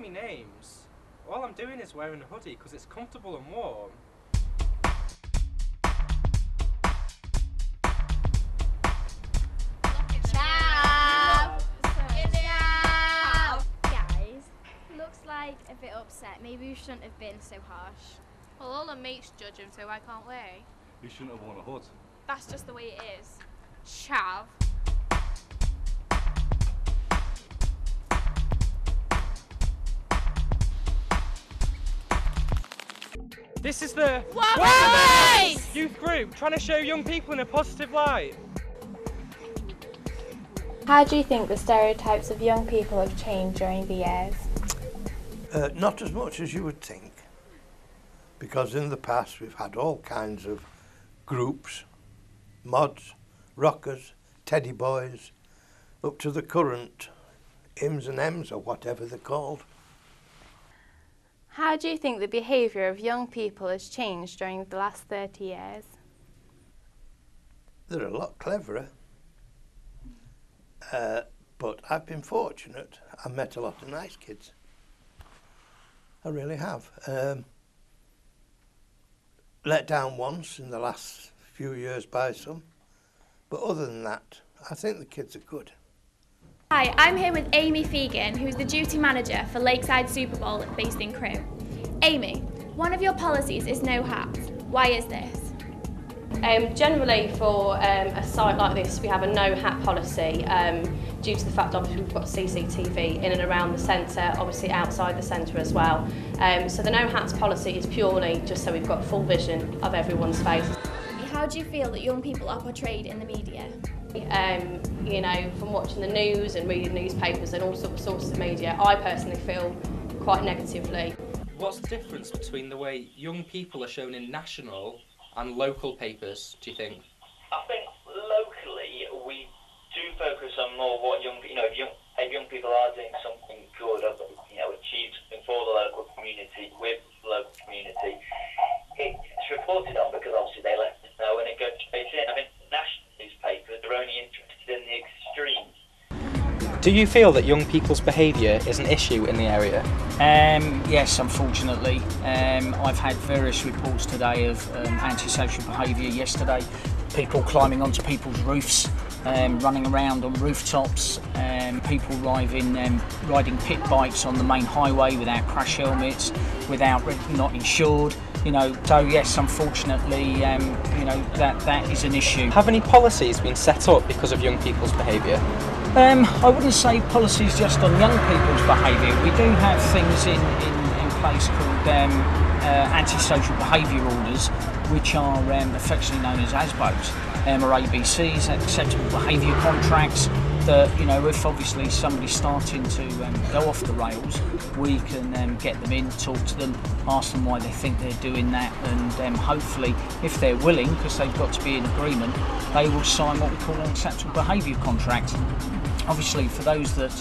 me names. All I'm doing is wearing a hoodie because it's comfortable and warm. Guys, looks like a bit upset. Maybe we shouldn't have been so harsh. Well, all the mates judge him, so why can't we? You shouldn't have worn a hood. That's just the way it is. Chav. This is the youth group trying to show young people in a positive light. How do you think the stereotypes of young people have changed during the years? Not as much as you would think, because in the past we've had all kinds of groups, mods, rockers, teddy boys, up to the current Ims and Ems or whatever they're called. How do you think the behaviour of young people has changed during the last 30 years? They're a lot cleverer, but I've been fortunate. I've met a lot of nice kids. I really have. Let down once in the last few years by some, but other than that, I think the kids are good. Hi, I'm here with Amy Fegan, who's the duty manager for Lakeside Super Bowl based in Crewe. Amy, one of your policies is no hats. Why is this? Generally for a site like this we have a no hat policy due to the fact obviously we've got CCTV in and around the centre, obviously outside the centre as well. So the no hats policy is purely just so we've got full vision of everyone's face. How do you feel that young people are portrayed in the media? You know, from watching the news and reading newspapers and all sorts of sources of media, I personally feel quite negatively. What's the difference between the way young people are shown in national and local papers, do you think? I think locally we do focus on more what young people are doing something good, or achieved something for the local community with the local community. It's reported on because obviously they let us know and it goes straight in. I mean, national newspapers are only interested in the extremes. Do you feel that young people's behaviour is an issue in the area? Yes, unfortunately. I've had various reports today of antisocial behaviour yesterday. People climbing onto people's roofs, running around on rooftops, people riding pit bikes on the main highway without crash helmets, not insured. So yes, unfortunately, that is an issue. Have any policies been set up because of young people's behaviour? I wouldn't say policies just on young people's behaviour. We do have things in place called antisocial behaviour orders, which are affectionately known as ASBOs, or ABCs, acceptable behaviour contracts, that, if obviously somebody's starting to go off the rails, we can get them in, talk to them, ask them why they think they're doing that, and hopefully, if they're willing, because they've got to be in agreement, they will sign what we call an acceptable behaviour contract. Obviously, for those that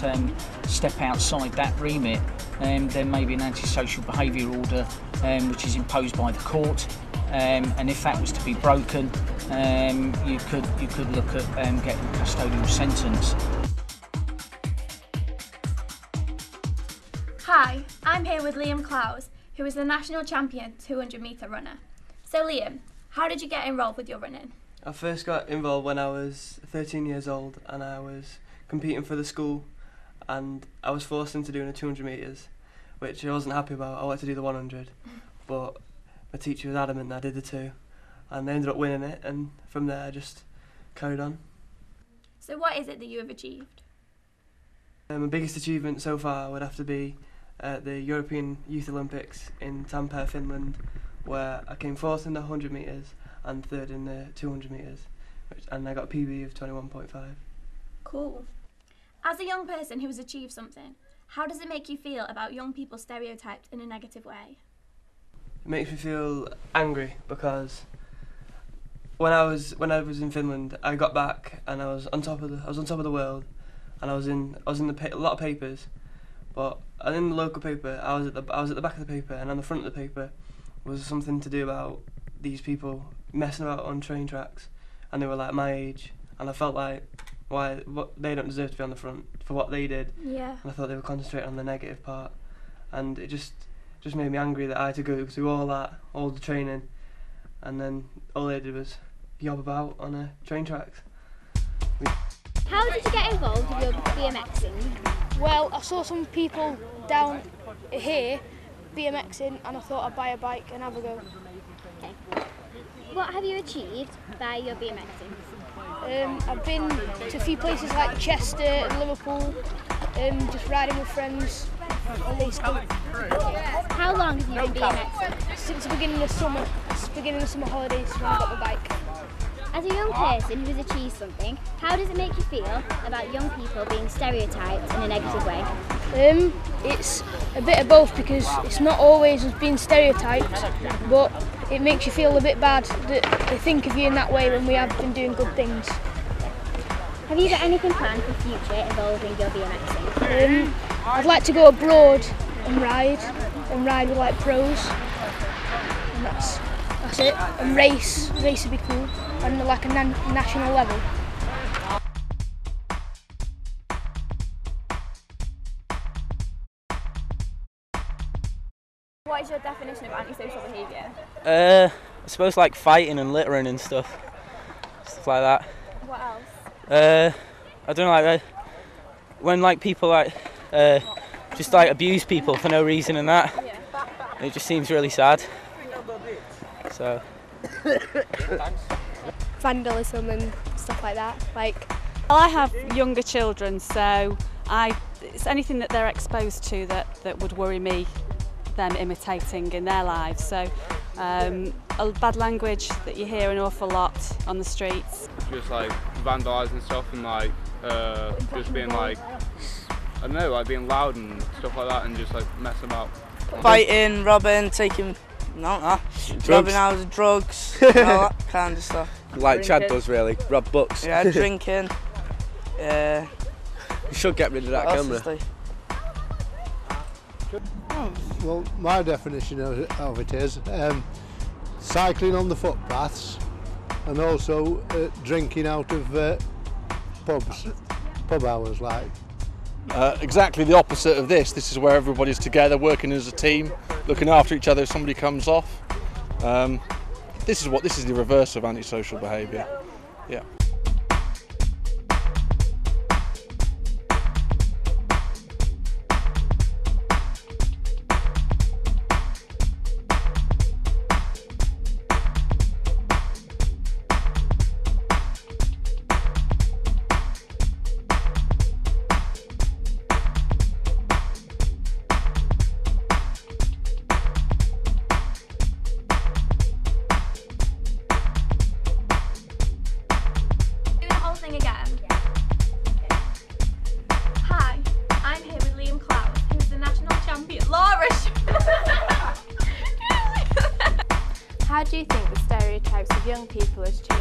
step outside that remit, there may be an antisocial behaviour order which is imposed by the court, and if that was to be broken, you could look at getting a custodial sentence. Hi, I'm here with Liam Clowes, who is the national champion 200-metre runner. So Liam, how did you get involved with your running? I first got involved when I was 13 years old and I was competing for the school, and I was forced into doing the 200 metres, which I wasn't happy about. I wanted to do the 100, but my teacher was adamant that I did the 2, and I ended up winning it, and from there I just carried on. So what is it that you have achieved? My biggest achievement so far would have to be the European Youth Olympics in Tampere, Finland, where I came 4th in the 100 metres and 3rd in the 200 metres, and I got a PB of 21.5. Cool. As a young person who has achieved something, how does it make you feel about young people stereotyped in a negative way? It makes me feel angry because when I was in Finland, I got back and I was on top of the world, and I was in a lot of papers, but in the local paper I was at the back of the paper, and on the front of the paper was something to do about these people messing about on train tracks, and they were like my age, and I felt like they don't deserve to be on the front for what they did. Yeah. And I thought they were concentrating on the negative part, and it just made me angry that I had to go through all that, all the training, and then all they did was yob about on a train tracks. How did you get involved with your BMXing? Well, I saw some people down here BMXing and I thought I'd buy a bike and have a go. Okay. What have you achieved by your BMXing? I've been to a few places like Chester and Liverpool, just riding with friends. How long have you been BMXing? Since the beginning of summer holidays when I got the bike. As a young person who has achieved something, how does it make you feel about young people being stereotyped in a negative way? It's a bit of both, because it's not always as being stereotyped, but it makes you feel a bit bad that they think of you in that way when we have been doing good things. Have you got anything planned for the future involving your BMXing? I'd like to go abroad and ride with like pros, and that's it. And race would be cool, on like a national level. What is your definition of antisocial behaviour? I suppose like fighting and littering and stuff like that. What else? I don't know, like when like people like just like abuse people for no reason and that. Yeah. It just seems really sad. So. Vandalism and stuff like that. Well, I have younger children, so it's anything that they're exposed to that would worry me, them imitating in their lives. So bad language that you hear an awful lot on the streets. Just like vandalising stuff and like just being like, I don't know, like being loud and stuff like that, and just like messing about. Fighting, robbing, taking, robbing houses, drugs, all that kind of stuff. Like drinking. Chad does really, rob books. Yeah, drinking. Yeah. You should get rid of that camera. Well, my definition of it is cycling on the footpaths, and also drinking out of pub hours, like. Exactly the opposite of this. This is where everybody's together, working as a team, looking after each other if somebody comes off. This is the reverse of antisocial behaviour. Yeah. How do you think the stereotypes of young people has changed